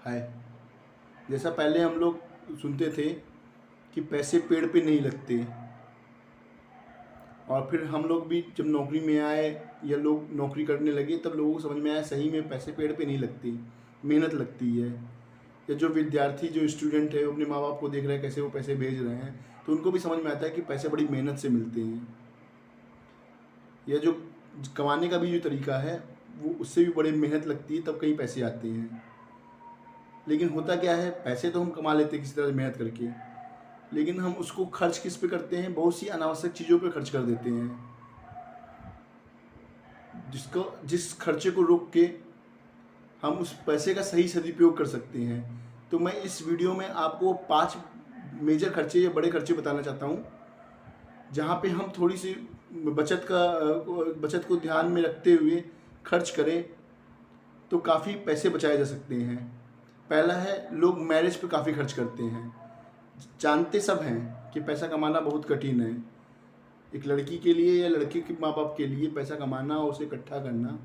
है। जैसा पहले हम लोग सुनते थे कि पैसे पेड़ पे नहीं लगते, और फिर हम लोग भी जब नौकरी में आए या लोग नौकरी करने लगे तब लोगों को समझ में आया सही में पैसे पेड़ पे नहीं लगते, मेहनत लगती है। या जो विद्यार्थी, जो स्टूडेंट है, वो अपने माँ बाप को देख रहे हैं कैसे वो पैसे भेज रहे हैं, तो उनको भी समझ में आता है कि पैसे बड़ी मेहनत से मिलते हैं। या जो कमाने का भी जो तरीका है वो उससे भी बड़ी मेहनत लगती है, तब कहीं पैसे आते हैं। लेकिन होता क्या है, पैसे तो हम कमा लेते हैं किसी तरह मेहनत करके, लेकिन हम उसको खर्च किस पे करते हैं, बहुत सी अनावश्यक चीज़ों पे खर्च कर देते हैं, जिस खर्चे को रोक के हम उस पैसे का सही सदुपयोग कर सकते हैं। तो मैं इस वीडियो में आपको 5 मेजर खर्चे या बड़े खर्चे बताना चाहता हूँ, जहाँ पे हम थोड़ी सी बचत को ध्यान में रखते हुए खर्च करें तो काफ़ी पैसे बचाए जा सकते हैं। पहला है, लोग मैरिज पे काफ़ी खर्च करते हैं। जानते सब हैं कि पैसा कमाना बहुत कठिन है, एक लड़की के लिए या लड़के के माँ बाप के लिए पैसा कमाना और उसे इकट्ठा करना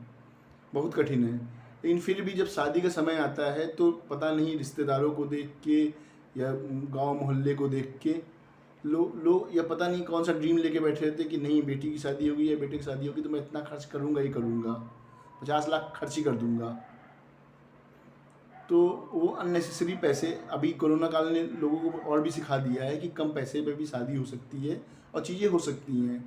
बहुत कठिन है। लेकिन फिर भी जब शादी का समय आता है तो पता नहीं रिश्तेदारों को देख के या गांव मोहल्ले को देख के लोग या पता नहीं कौन सा ड्रीम लेके बैठे रहते कि नहीं बेटी की शादी होगी या बेटे की शादी होगी तो मैं इतना खर्च करूँगा ही करूँगा, 50 लाख खर्च ही कर दूँगा। तो वो अननेसेसरी पैसे, अभी कोरोना काल ने लोगों को और भी सिखा दिया है कि कम पैसे में भी शादी हो सकती है और चीज़ें हो सकती हैं।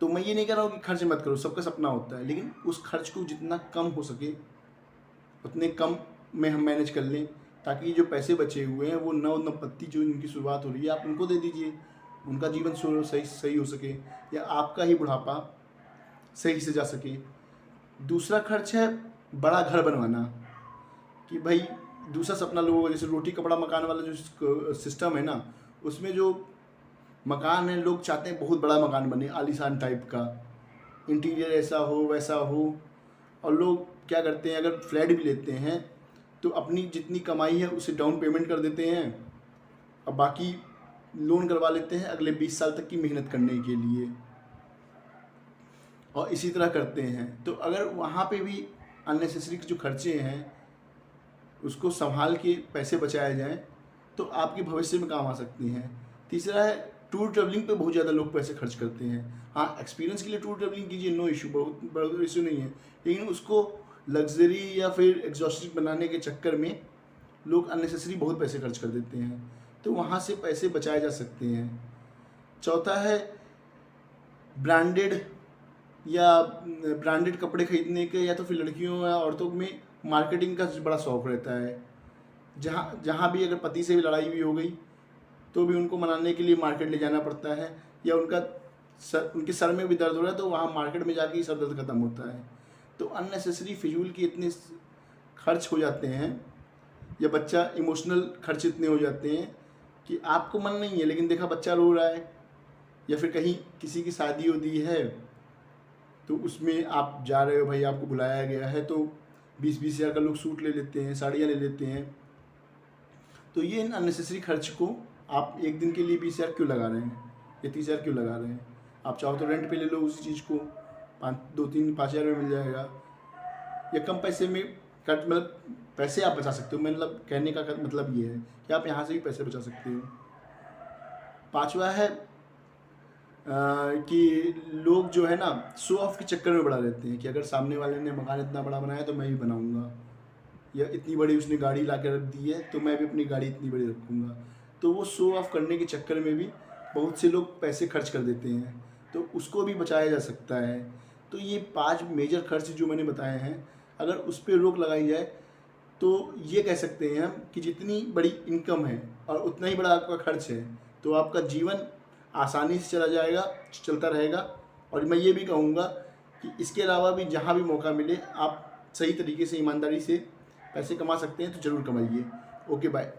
तो मैं ये नहीं कह रहा हूँ कि खर्च मत करो, सबका सपना होता है, लेकिन उस खर्च को जितना कम हो सके उतने कम में हम मैनेज कर लें, ताकि जो पैसे बचे हुए हैं वो नव दंपत्ति जो इनकी शुरुआत हो रही है आप उनको दे दीजिए, उनका जीवन सही हो सके, या आपका ही बुढ़ापा सही से जा सके। दूसरा खर्च है बड़ा घर बनवाना, कि भाई दूसरा सपना लोगों का, जैसे रोटी कपड़ा मकान वाला जो सिस्टम है ना, उसमें जो मकान है लोग चाहते हैं बहुत बड़ा मकान बने, आलीशान टाइप का, इंटीरियर ऐसा हो वैसा हो। और लोग क्या करते हैं, अगर फ्लैट भी लेते हैं तो अपनी जितनी कमाई है उसे डाउन पेमेंट कर देते हैं और बाकी लोन करवा लेते हैं अगले 20 साल तक की मेहनत करने के लिए, और इसी तरह करते हैं। तो अगर वहाँ पे भी अननेसेसरी जो खर्चे हैं उसको संभाल के पैसे बचाए जाएं तो आपके भविष्य में काम आ सकती हैं। तीसरा है, टूर ट्रैवलिंग पे बहुत ज़्यादा लोग पैसे खर्च करते हैं। हाँ, एक्सपीरियंस के लिए टूर ट्रैवलिंग कीजिए, नो इशू, बहुत बड़ा इशू नहीं है, लेकिन उसको लग्जरी या फिर एग्जॉस्टिक बनाने के चक्कर में लोग अननेसेसरी बहुत पैसे खर्च कर देते हैं, तो वहाँ से पैसे बचाए जा सकते हैं। चौथा है, ब्रांडेड कपड़े खरीदने के, या तो फिर लड़कियों या औरतों में मार्केटिंग का बड़ा शौक़ रहता है। जहाँ भी अगर पति से भी लड़ाई भी हो गई तो भी उनको मनाने के लिए मार्केट ले जाना पड़ता है, या उनके सर में भी दर्द हो रहा है तो वहाँ मार्केट में जाके ही सर दर्द ख़त्म होता है। तो अननेसेसरी फिजूल के इतने खर्च हो जाते हैं, या बच्चा इमोशनल खर्च इतने हो जाते हैं कि आपको मन नहीं है लेकिन देखा बच्चा रो रहा है, या फिर कहीं किसी की शादी होती है तो उसमें आप जा रहे हो, भाई आपको बुलाया गया है, तो 20-20 हज़ार का लोग सूट ले लेते हैं, साड़ियाँ ले लेते हैं। तो ये इन अननेसेसरी खर्च को आप एक दिन के लिए 20 हज़ार क्यों लगा रहे हैं या 30 हज़ार क्यों लगा रहे हैं? आप चाहो तो रेंट पे ले लो उस चीज़ को, 5 हज़ार में मिल जाएगा, या कम पैसे में मतलब पैसे आप बचा सकते हो। मतलब कहने का मतलब ये है कि आप यहाँ से भी पैसे बचा सकते हो। पाँचवा है कि लोग जो है ना शो ऑफ के चक्कर में बड़ा रहते हैं कि अगर सामने वाले ने मकान इतना बड़ा बनाया तो मैं भी बनाऊंगा, या इतनी बड़ी उसने गाड़ी ला के रख दी है तो मैं भी अपनी गाड़ी इतनी बड़ी रखूँगा। तो वो शो ऑफ करने के चक्कर में भी बहुत से लोग पैसे खर्च कर देते हैं, तो उसको भी बचाया जा सकता है। तो ये 5 मेजर खर्च जो मैंने बताए हैं, अगर उस पर रोक लगाई जाए तो ये कह सकते हैं हम कि जितनी बड़ी इनकम है और उतना ही बड़ा आपका खर्च है, तो आपका जीवन आसानी से चलता रहेगा। और मैं ये भी कहूँगा कि इसके अलावा भी जहाँ भी मौका मिले आप सही तरीके से ईमानदारी से पैसे कमा सकते हैं तो ज़रूर कमाइए। Okay, bye.